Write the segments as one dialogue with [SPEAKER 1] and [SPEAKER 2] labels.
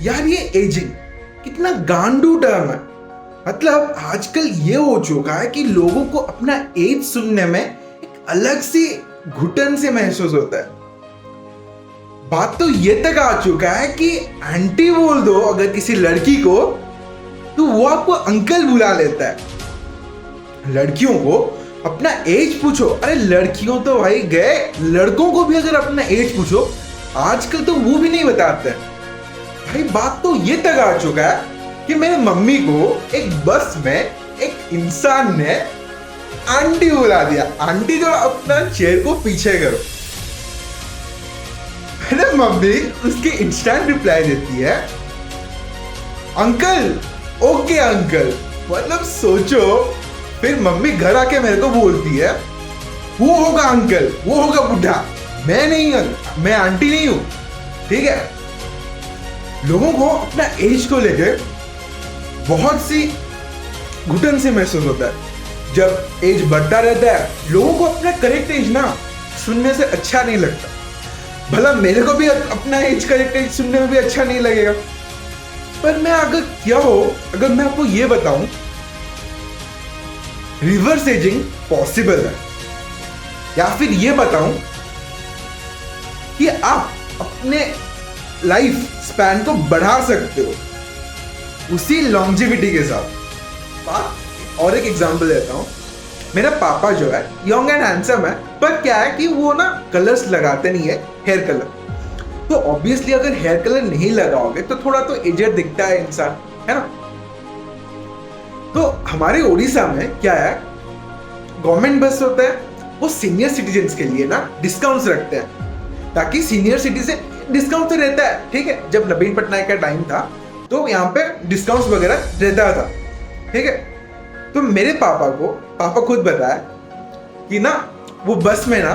[SPEAKER 1] यार ये एजिंग कितना गांडू टर्म है। मतलब आजकल ये हो चुका है कि लोगों को अपना एज सुनने में एक अलग सी घुटन से महसूस होता है। बात तो ये तक आ चुका है कि आंटी बोल दो अगर किसी लड़की को तो वो आपको अंकल बुला लेता है। लड़कियों को अपना एज पूछो, अरे लड़कियों तो भाई गए, लड़कों को भी अगर अपना एज पूछो आजकल तो वो भी नहीं बताते भाई। बात तो ये तक आ चुका है कि मेरे मम्मी को एक बस में एक इंसान ने आंटी बुला दिया। आंटी जो अपना चेयर को पीछे करो। मेरे मम्मी उसकी इंस्टेंट रिप्लाई देती है अंकल, ओके अंकल। मतलब सोचो, फिर मम्मी घर आके मेरे को बोलती है वो होगा अंकल, वो होगा बुढ़ा, मैं नहीं हूं, मैं आंटी नहीं हूं। ठीक है, लोगों को अपना एज को लेके बहुत सी घुटन से महसूस होता है। जब एज बढ़ता रहता है लोगों को अपना करेक्ट एज ना सुनने से अच्छा नहीं लगता। भला मेरे को भी अपना एज करेक्ट एज सुनने में भी अच्छा नहीं लगेगा, पर मैं अगर मैं आपको ये बताऊं रिवर्स एजिंग पॉसिबल है, या फिर ये बताऊं कि आप अपने लाइफ स्पैन को बढ़ा सकते हो उसी लॉन्जेविटी के साथ। और एक एग्जांपल देता हूं। मेरा पापा जो है यंग एंड हैंडसम है, पर क्या है कि वो ना कलर्स लगाते नहीं है, हेयर कलर। तो ऑब्वियसली अगर हेयर कलर नहीं लगाओगे तो थोड़ा तो एजेड दिखता है इंसान, है ना। तो हमारे उड़ीसा में क्या है, गवर्नमेंट बस होता है, वो सीनियर सिटीजन्स के लिए ना डिस्काउंट्स रखते हैं ताकि सीनियर सिटीजन डिस्काउंट तो रहता है। ठीक है, जब नवीन पटनायक का टाइम था तो यहाँ पे डिस्काउंट्स वगैरह रहता था। ठीक है, तो मेरे पापा खुद बताया कि ना वो बस में ना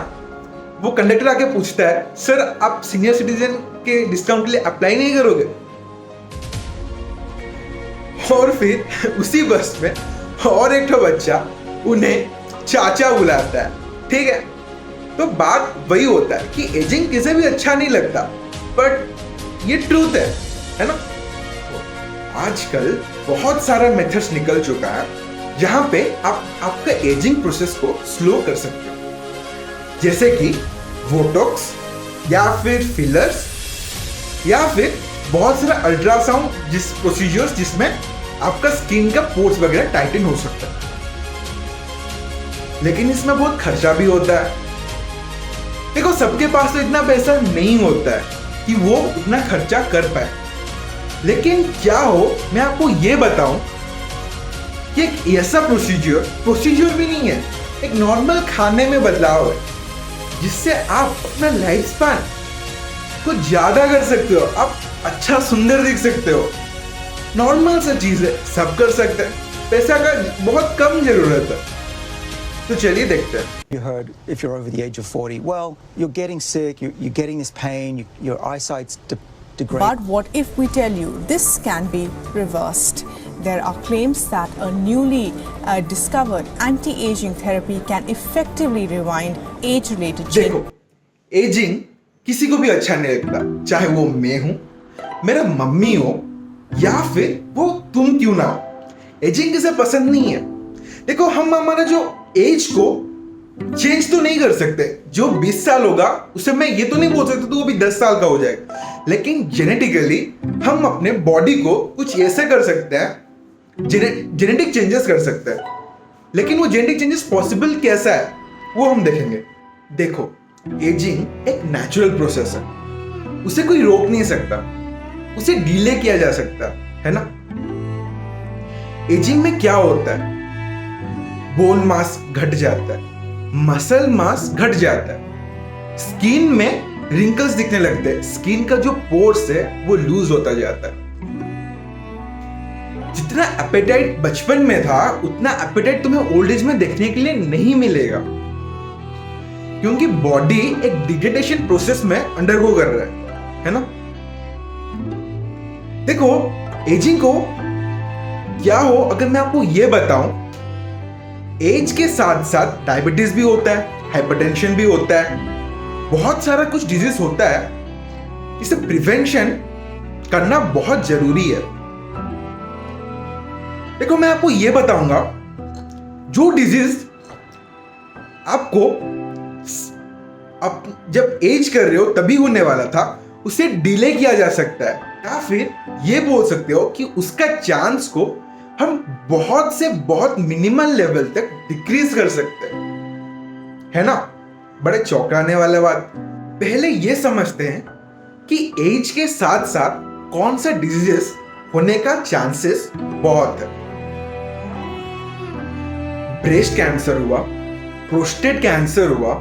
[SPEAKER 1] वो कंडक्टर आके पूछता है सर आप सीनियर सिटीजन के डिस्काउंट के लिए अप्लाई नहीं करोगे। और फिर उसी बस में और एक बच्चा उन्हें चाचा बुलाता है। ठीक है, तो बात वही होता है कि एजिंग किसे भी अच्छा नहीं लगता, बट ये ट्रूथ है ना। आजकल बहुत सारा मेथड्स निकल चुका है जहां पे आप आपका एजिंग प्रोसेस को स्लो कर सकते हो, जैसे कि बोटॉक्स या फिर फिलर्स या फिर बहुत सारा अल्ट्रासाउंड प्रोसीजर्स जिसमें आपका स्किन का पोर्स वगैरह टाइटन हो सकता है। लेकिन इसमें बहुत खर्चा भी होता है। देखो सबके पास तो इतना पैसा नहीं होता है कि वो उतना खर्चा कर पाए। लेकिन क्या हो, मैं आपको ये बताऊं कि एक ऐसा प्रोसीजर भी नहीं है, एक नॉर्मल खाने में बदलाव है जिससे आप अपना लाइफ स्पैन को ज्यादा कर सकते हो, आप अच्छा सुंदर दिख सकते हो। नॉर्मल सा चीज है, सब कर सकते हैं, पैसा का बहुत कम जरूरत है। तो चलिए देखते हैं।
[SPEAKER 2] You heard if you're over the age of 40, well, you're getting sick, you're getting this pain, your eyesight's degrading.
[SPEAKER 3] But what if we tell you this can be reversed? There are claims that a newly discovered anti-aging therapy can effectively rewind age-related change.
[SPEAKER 1] देखो, ageing किसी को भी अच्छा नहीं लगता, चाहे वो मैं हूं, मेरा मम्मी हो या फिर वो तुम क्यों ना हो। एजिंग किसे पसंद नहीं है। देखो हम हमारा जो एज को चेंज तो नहीं कर सकते। जो 20 साल होगा उसे मैं ये तो नहीं बोल सकता तो वो भी 10 साल का हो जाएगा, लेकिन जेनेटिकली हम अपने बॉडी को कुछ ऐसे कर सकते हैं, जेनेटिक चेंजेस कर सकते हैं। लेकिन वो जेनेटिक चेंजेस पॉसिबल कैसा है वो हम देखेंगे। देखो एजिंग एक नेचुरल प्रोसेस है, उसे कोई रोक नहीं सकता, उसे डिले किया जा सकता है ना। एजिंग में क्या होता है, बोन मास घट जाता है, मसल मास घट जाता है, स्किन में रिंकल्स दिखने लगते हैं, स्किन का जो पोर्स है वो लूज होता जाता है। जितना एपेटाइट बचपन में था उतना एपेटाइट तुम्हें ओल्ड एज में देखने के लिए नहीं मिलेगा, क्योंकि बॉडी एक डिग्रेडेशन प्रोसेस में अंडरगो कर रहा है ना। देखो एजिंग को क्या हो, अगर मैं आपको ये बताऊं, एज के साथ साथ डायबिटीज भी होता है, हाइपरटेंशन भी होता है, बहुत सारा कुछ डिजीज होता है। इसे प्रिवेंशन करना बहुत जरूरी है। देखो मैं आपको यह बताऊंगा, जो डिजीज आपको आप जब एज कर रहे हो तभी होने वाला था, उसे डिले किया जा सकता है, या फिर ये बोल सकते हो कि उसका चांस को हम बहुत से बहुत मिनिमल लेवल तक डिक्रीज कर सकते हैं, है ना। बड़े चौंकाने वाले बात। पहले ये समझते हैं कि एज के साथ साथ कौन सा डिजीजेस होने का चांसेस बहुत है। ब्रेस्ट कैंसर हुआ, प्रोस्टेट कैंसर हुआ,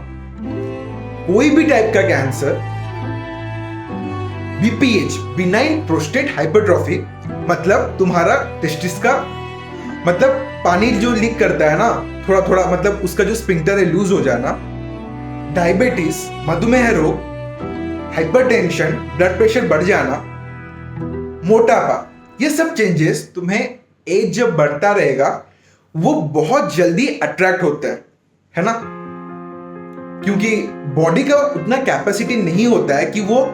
[SPEAKER 1] कोई भी टाइप का cancer, BPH, benign prostate hypertrophy, मतलब तुम्हारा टेस्टिस का मतलब पानी जो लीक करता है ना थोड़ा थोड़ा, मतलब उसका जो स्पिंक्टर है लूज हो जाना, डायबिटीज, मधुमेह रोग, हाइपरटेंशन, ब्लड प्रेशर बढ़ जाना, मोटापा, ये सब चेंजेस तुम्हें एज जब बढ़ता रहेगा वो बहुत जल्दी अट्रैक्ट होते हैं, है ना। क्योंकि बॉडी का उतना कैपेसिटी नहीं होता है कि वो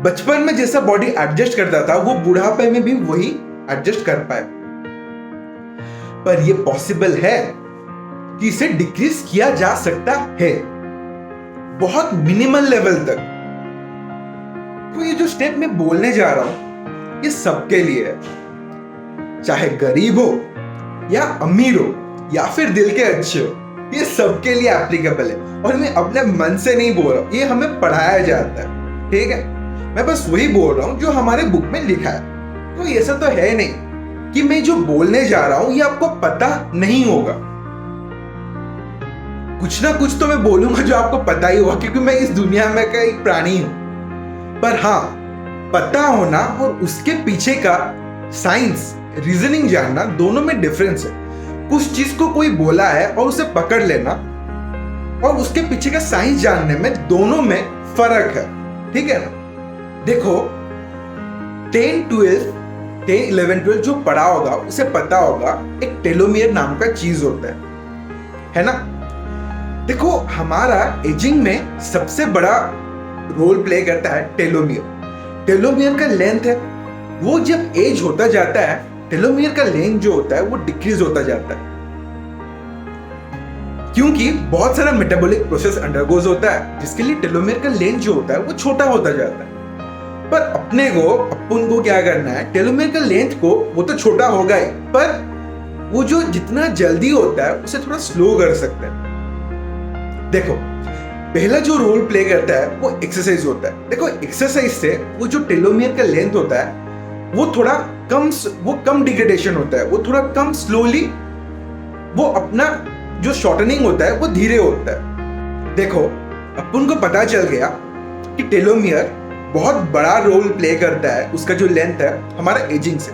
[SPEAKER 1] बचपन में जैसा बॉडी एडजस्ट करता था वो बुढ़ापे में भी वही एडजस्ट कर पाए। पर ये पॉसिबल है कि इसे डिक्रीज किया जा सकता है बहुत मिनिमल लेवल तक। तो ये जो स्टेप मैं बोलने जा रहा हूं ये सबके लिए है, चाहे गरीब हो या अमीर हो या फिर दिल के अच्छे हो, ये सबके लिए एप्लीकेबल है। और मैं अपने मन से नहीं बोल रहा हूं, ये हमें पढ़ाया जाता है, ठीक है। मैं बस वही बोल रहा हूं जो हमारे बुक में लिखा है। तो ऐसा तो है नहीं कि मैं जो बोलने जा रहा हूं ये आपको पता नहीं होगा। कुछ ना कुछ तो मैं बोलूंगा जो आपको पता ही होगा, क्योंकि मैं इस दुनिया में का एक प्राणी हूं। पर हाँ, पता होना और उसके पीछे का साइंस, रीजनिंग जानना, दोनों में डिफरेंस है। कुछ चीज को कोई बोला है और उसे पकड़ लेना और उसके पीछे का साइंस जानने में, दोनों में फर्क है, ठीक है ना। देखो 10, 11, 12 जो पढ़ा होगा उसे पता होगा एक टेलोमियर नाम का चीज होता है ना। देखो हमारा एजिंग में सबसे बड़ा रोल प्ले करता है टेलोमियर। टेलोमियर का लेंथ है, वो जब एज होता जाता है टेलोमियर का लेंथ जो होता है वो डिक्रीज होता जाता है, क्योंकि बहुत सारा मेटाबॉलिक प्रोसेस अंडरगोज होता है जिसके लिए टेलोमियर का लेंथ जो होता है वो छोटा होता जाता है। पर अपन को क्या करना है, टेलोमियर का लेंथ को, वो तो छोटा होगा ही, पर वो जो जितना जल्दी होता है उसे थोड़ा स्लो कर सकते हैं। देखो पहला जो रोल प्ले करता है वो एक्सरसाइज होता है। देखो एक्सरसाइज से वो जो टेलोमियर का लेंथ होता है वो थोड़ा कम डिग्रेडेशन होता है, वो थोड़ा कम स्लोली, वो अपना जो शॉर्टनिंग होता है वो धीरे होता है। देखो अपन को पता चल गया कि टेलोमियर बहुत बड़ा रोल प्ले करता है, उसका जो लेंथ है हमारा एजिंग से।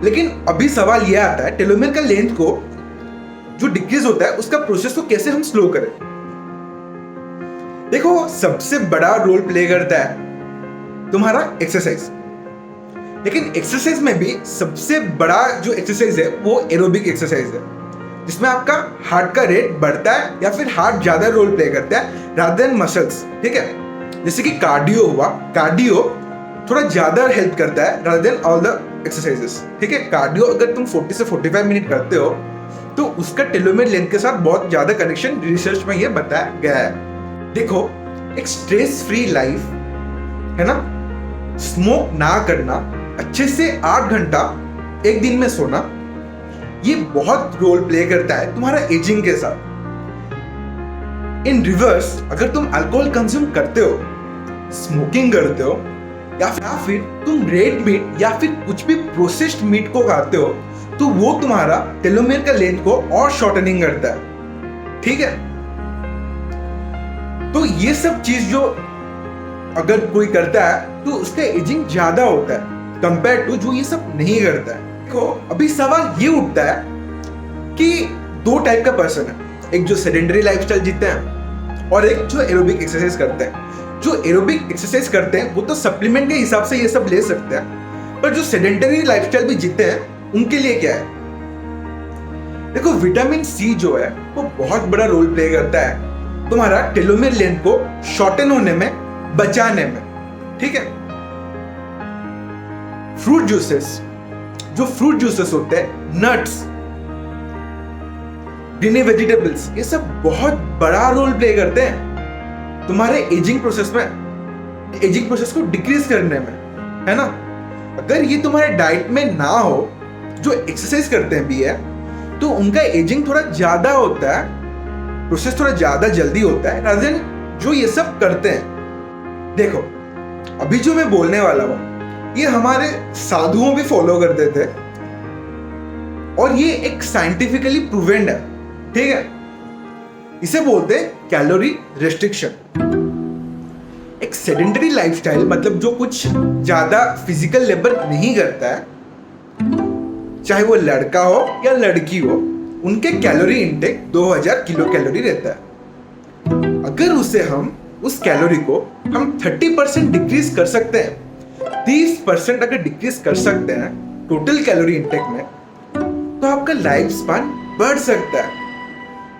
[SPEAKER 1] लेकिन अभी सवाल यह आता है टेलोमियर का लेंथ को जो डिक्रीज होता है उसका प्रोसेस को कैसे हम स्लो करें। देखो सबसे बड़ा रोल प्ले करता है तुम्हारा एक्सरसाइज, लेकिन एक्सरसाइज में भी सबसे बड़ा जो एक्सरसाइज है वो एरोबिक एक्सरसाइज है, जिसमें आपका हार्ट का रेट बढ़ता है या फिर हार्ट ज्यादा रोल प्ले करता है रादर देन मसल्स, ठीक है। जैसे कि कार्डियो हुआ, कार्डियो थोड़ा ज्यादा हेल्प करता है rather than all the exercises, ठीक है। कार्डियो अगर तुम 40 से 45 मिनट करते हो तो उसका टेलोमियर लेंथ के साथ बहुत ज्यादा कनेक्शन रिसर्च में ये बताया गया है। देखो एक स्ट्रेस फ्री लाइफ, है ना, स्मोक ना करना, अच्छे से 8 घंटा एक दिन में सोना, ये बहुत रोल प्ले करता है तुम्हारा एजिंग के साथ। इन रिवर्स अगर तुम अल्कोहल कंज्यूम करते हो, स्मोकिंग करते हो या फिर तुम रेड मीट या फिर कुछ भी प्रोसेस्ड मीट को खाते हो, तो वो तुम्हारा टेलोमियर का लेंथ को और शॉर्टनिंग करता है, ठीक है। तो ये सब चीज जो अगर कोई करता है तो उसका एजिंग ज्यादा होता है कंपेयर टू जो ये सब नहीं करता है। देखो अभी सवाल ये उठता है कि दो टाइप का पर्सन है, एक जो सेडेंटरी लाइफस्टाइल जीते हैं और एक जो एरोबिक एक्सरसाइज करते हैं। जो एरोबिक एक्सरसाइज करते हैं वो तो सप्लीमेंट के हिसाब से ये सब ले सकते हैं, पर जो सेडेंटरी लाइफस्टाइल भी जीते हैं उनके लिए क्या है। देखो विटामिन सी जो है वो बहुत बड़ा रोल प्ले करता है तुम्हारा टेलोमियर लेंथ को शॉर्टन होने में, बचाने में, ठीक है। फ्रूट जूसेस, जो फ्रूट जूसेस होते हैं, नट्स, ग्रीन वेजिटेबल्स, ये सब बहुत बड़ा रोल प्ले करते हैं तुम्हारे एजिंग प्रोसेस को डिक्रीज करने में, है ना। अगर ये तुम्हारे डाइट में ना हो, जो एक्सरसाइज करते हैं भी है, तो उनका एजिंग थोड़ा ज्यादा होता है, प्रोसेस थोड़ा ज्यादा जल्दी होता है rather than जो ये सब करते हैं। देखो, अभी जो मैं बोलने वाला हूं, ये हमारे साधुओं भी फॉलो करते थे और ये एक साइंटिफिकली प्रूवेंड है, ठीक है। इसे बोलते हैं कैलोरी रेस्ट्रिक्शन। एक सेडेंटरी लाइफस्टाइल, मतलब जो कुछ ज्यादा फिजिकल लेबर नहीं करता है, चाहे वो लड़का हो या लड़की हो, उनके कैलोरी इनटेक 2000 किलो कैलोरी रहता है। अगर उस कैलोरी को हम 30% डिक्रीज कर सकते हैं, 30% अगर डिक्रीज कर सकते हैं टोटल कैलोरी इनटेक में, तो आपका लाइफ स्पैन बढ़ सकता है,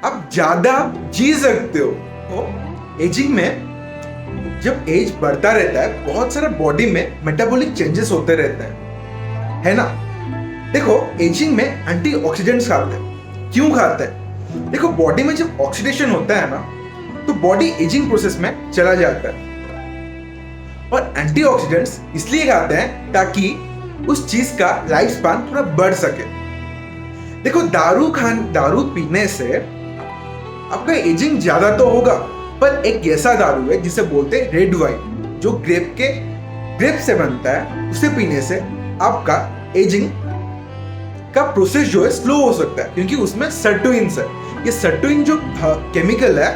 [SPEAKER 1] आप ज्यादा जी सकते हो। तो एजिंग में जब एज बढ़ता रहता है, बहुत सारा बॉडी में मेटाबॉलिक चेंजेस होते रहते हैं, है ना। देखो, एजिंग में एंटीऑक्सीडेंट्स खाते हैं। क्यों खाते हैं? देखो, बॉडी में जब ऑक्सीडेशन होता है ना, तो बॉडी एजिंग प्रोसेस में चला जाता है, और एंटीऑक्सीडेंट्स इसलिए खाते हैं ताकि उस चीज का लाइफ स्पैन थोड़ा बढ़ सके। देखो, दारू पीने से आपका एजिंग ज्यादा तो होगा, पर एक ऐसा दारू है जिसे बोलते हैं रेड वाइन, जो ग्रेप से बनता है, उसे पीने से आपका एजिंग का प्रोसेस जो है स्लो हो सकता है, क्योंकि उसमें सर्टोइन्स है। ये सर्टोइन जो केमिकल है,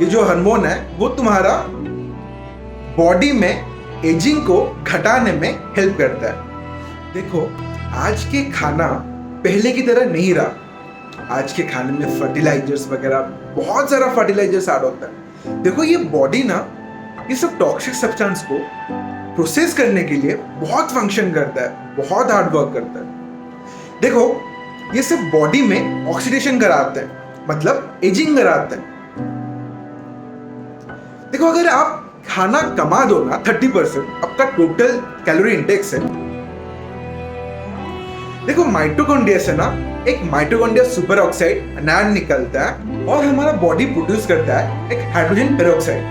[SPEAKER 1] ये जो हार्मोन है, वो तुम्हारा बॉडी में एजिंग को घटाने में हेल्प करता है। देखो, आज के खाना पहले की तरह नहीं रहा। आज के खाने में फर्टिलाइजर्स वगैरह, बहुत सारा फर्टिलाइजर्स ऐड होता है। देखो, ये बॉडी ना ये सब टॉक्सिक सब्सटेंस को प्रोसेस करने के लिए बहुत फंक्शन करता है, बहुत हार्ड वर्क करता है। देखो, ये सब बॉडी में ऑक्सीडेशन कराते हैं, मतलब एजिंग कराते हैं। देखो, अगर आप खाना कमा दो ना 30% आपका टोटल कैलोरी इंटेक से, देखो माइटोकॉन्ड्रिया से ना एक माइटोकॉन्ड्रिया सुपर ऑक्साइड एनायन निकलता है और हमारा बॉडी प्रोड्यूस करता है एक हाइड्रोजन पेरोक्साइड।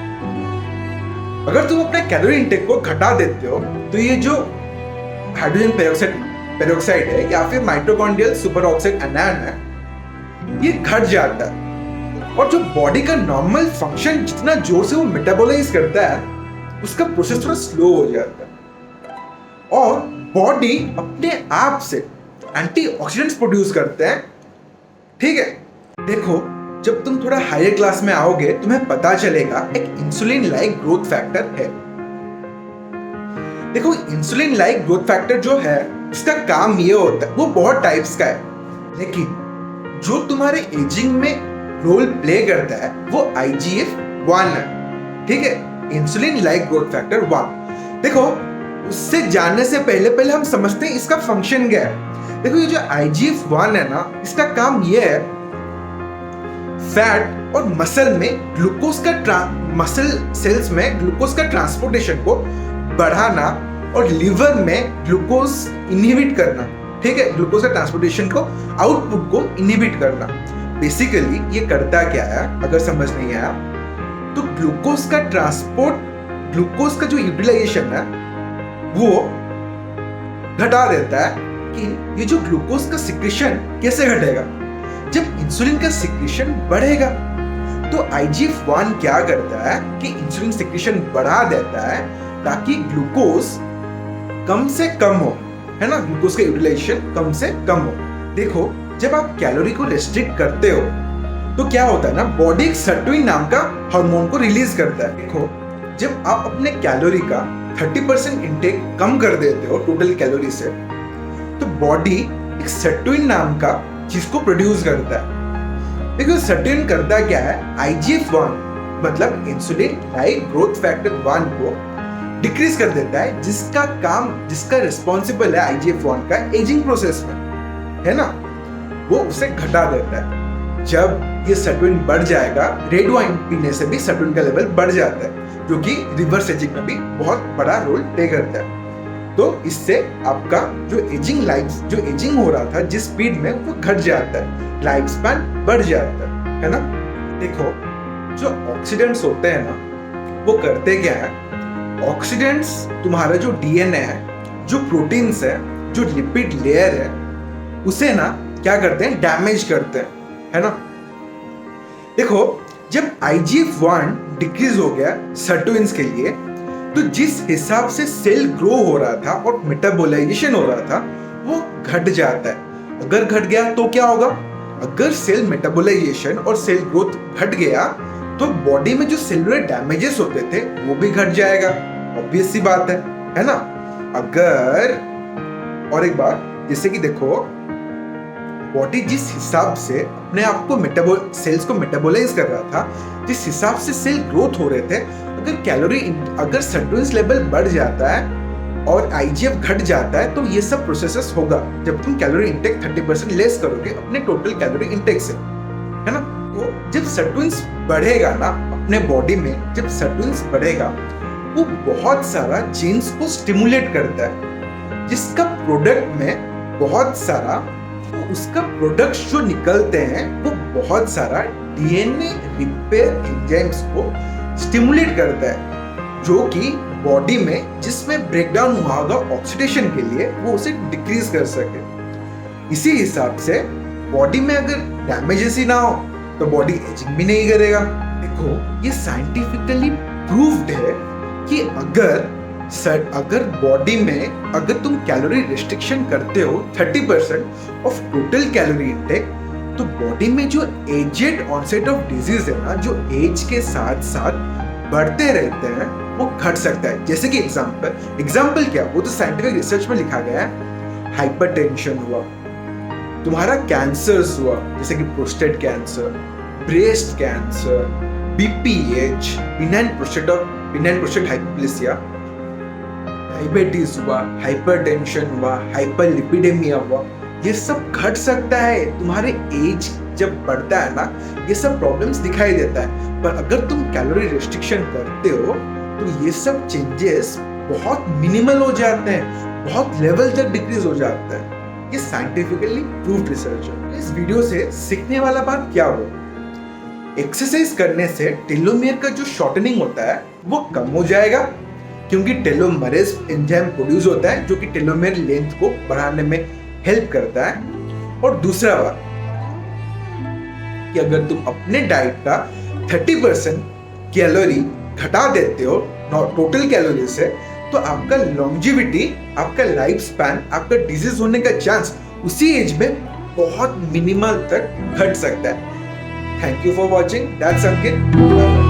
[SPEAKER 1] अगर तुम अपने कैलोरी इंटेक को घटा देते हो, तो ये जो हाइड्रोजन पेरोक्साइड है या फिर माइटोकॉन्ड्रियल सुपर ऑक्साइड एनायन है, ये घट जाता है, और जो बॉडी का नॉर्मल फंक्शन जितना जोर से वो मेटाबोलाइज करता है, उसका प्रोसेस थोड़ा स्लो हो जाता है, और बॉडी अपने आप से एंटीऑक्सीडेंट्स प्रोड्यूस करते हैं, ठीक है। देखो, जब तुम थोड़ा हायर क्लास में आओगे, तुम्हें पता चलेगा एक इंसुलिन लाइक ग्रोथ फैक्टर है। देखो, इंसुलिन लाइक ग्रोथ फैक्टर जो है, उसका काम ये होता है, वो बहुत टाइप्स का है, लेकिन जो तुम्हारे एजिंग में रोल प्ले करता है वो IGF-1 है, ठीक है, इंसुलिन लाइक ग्रोथ फैक्टर 1। देखो, उससे जानने से पहले हम समझते हैं इसका फंक्शन क्या है। देखो, ये जो IGF-1 है ना, इसका काम ये है फैट और मसल में ग्लूकोज का मसल सेल्स में ग्लूकोज का ट्रांसपोर्टेशन को बढ़ाना और लिवर में ग्लूकोज इनहिबिट करना, ठीक है, ग्लूकोज का ट्रांसपोर्टेशन को आउटपुट को इनहिबिट करना। बेसिकली ये करता क्या है, अगर समझ नहीं आया तो ग्लूकोज का जो यूटिलाइजेशन है वो घटा देता है। कि ये जो ग्लूकोज का सिक्रेशन कैसे घटेगा? जब इंसुलिन का सिक्रेशन बढ़ेगा, तो IGF-1 क्या करता है कि इंसुलिन सिक्रेशन बढ़ा देता है ताकि ग्लूकोज कम से कम हो, है ना, ग्लूकोज का यूटिलाइजेशन कम से कम हो। देखो, जब आप कैलोरी को रेस्ट्रिक्ट करते हो तो क्या होता है ना, बॉडी एक सर्टोइन नाम का हार्मोन को रिलीज करता है। देखो, जब आप अपने कैलोरी का 30% इंटेक कम कर देते हो टोटल कैलोरी से, तो बॉडी एक सर्टोइन नाम का चीज को प्रोड्यूस करता है। देखो, सर्टोइन करता क्या है, IGF-1 मतलब इंसुलिन लाइक ग्रोथ फैक्टर 1 को डिक्रीज कर देता है, जिसका रिस्पॉन्सिबल है IGF-1 का एजिंग प्रोसेस में, है ना, वो उसे घटा देता है। जब ये सर्टोइन बढ़ जाएगा, रेड वाइन पीने से भी सर्टोइन का लेवल बढ़ जाता है, जो कि रिवर्स एजिंग में भी बहुत बड़ा रोल प्ले करता है। तो इससे आपका जो एजिंग हो रहा था जिस स्पीड में, वो घट जाता है, लाइफ स्पैन बढ़ जाता है ना। देखो, जो ऑक्सीडेंट्स होते हैं ना, वो करते क्या है, ऑक्सीडेंट्स तुम्हारा जो डीएनए है, जो प्रोटीन्स है, जो लिपिड लेयर है, उसे ना क्या करते हैं, डैमेज करते हैं, है ना। देखो, जब IGF-1 डिक्रीज हो गया सर्टोइंस के लिए, तो जिस हिसाब से सेल ग्रो हो रहा था और मेटाबोलाइजेशन हो रहा था, वो घट जाता है। अगर घट गया तो क्या होगा, अगर सेल मेटाबोलाइजेशन और सेल ग्रोथ घट गया तो बॉडी में जो सेलुलर डैमेजेस होते थे वो भी घट जाएगा, ऑब्वियस सी बात है ना। अगर और एक बात, जैसे कि देखो, बॉडी जिस हिसाब से अपने आप को सेल्स को मेटाबोलाइज कर रहा था, जिस हिसाब से सेल ग्रोथ हो रहे थे, अगर सर्टोइंस लेवल बढ़ जाता है और IGF घट जाता है, तो ये सब प्रोसेसेस होगा जब तुम कैलोरी इंटेक 30% लेस करोगे अपने टोटल कैलोरी इंटेक से, है ना। तो जब सर्टोइंस बढ़ेगा ना अपने बॉडी में, जब सर्टोइंस बढ़ेगा, वो बहुत सारा जीन्स को स्टिमुलेट करता है, जिसका प्रोडक्ट में बहुत सारा, उसका प्रोडक्ट्स जो निकलते हैं वो बहुत सारा DNA रिपेयर एंजाइम्स को स्टिमुलेट करता है, जो कि बॉडी में जिसमें ब्रेकडाउन हुआ होगा ऑक्सीडेशन के लिए, वो उसे डिक्रीज कर सके। इसी हिसाब से बॉडी में अगर डैमेजेस ही ना हो तो बॉडी एजिंग भी नहीं करेगा। देखो, ये साइंटिफिकली प्रूव्ड है कि अगर बॉडी में अगर तुम कैलोरी रिस्ट्रिक्शन करते हो 30% ऑफ टोटल कैलोरी इंटेक, तो बॉडी में जो एजेड ऑनसेट ऑफ डिजीज है ना, जो एज के साथ साथ बढ़ते रहते हैं, वो घट सकता है। जैसे कि एग्जाम्पल क्या, वो तो साइंटिफिक रिसर्च में लिखा गया है, हाइपरटेंशन हुआ, तुम्हारा कैंसर्स हुआ, जैसे कि prostate cancer, breast cancer, BPH, benign prostate hypoplasia, diabetes हुआ, हाइपरटेंशन हुआ, हाइपरलिपिडेमिया हुआ, ये सब घट सकता है। तुम्हारे एज जब बढ़ता है ना, ये सब प्रॉब्लम्स दिखाई देता है। पर अगर तुम कैलोरी रिस्ट्रिक्शन करते हो तो ये सब चेंजेस बहुत मिनिमल हो जाते हैं, बहुत लेवल तक डिक्रीज हो जाता है। ये साइंटिफिकली प्रूव्ड रिसर्च है। इस वीडियो से सीखने वाला बात क्या हो, एक्सरसाइज करने से टेलोमेयर का जो शॉर्टनिंग होता है वो कम हो जाएगा, क्योंकि टेलोमेरेज एंजाइम प्रोड्यूस होता है जो कि टेलोमेयर लेंथ को बढ़ाने में हेल्प करता है। और दूसरा बात कि अगर तुम अपने डाइट का 30% कैलोरी घटा देते हो टोटल कैलोरी से, तो आपका लॉन्जिविटी, आपका लाइफ स्पैन, आपका डिजीज होने का चांस उसी एज में बहुत मिनिमल तक घट सकता है। Thank you for watching. That's Ankit.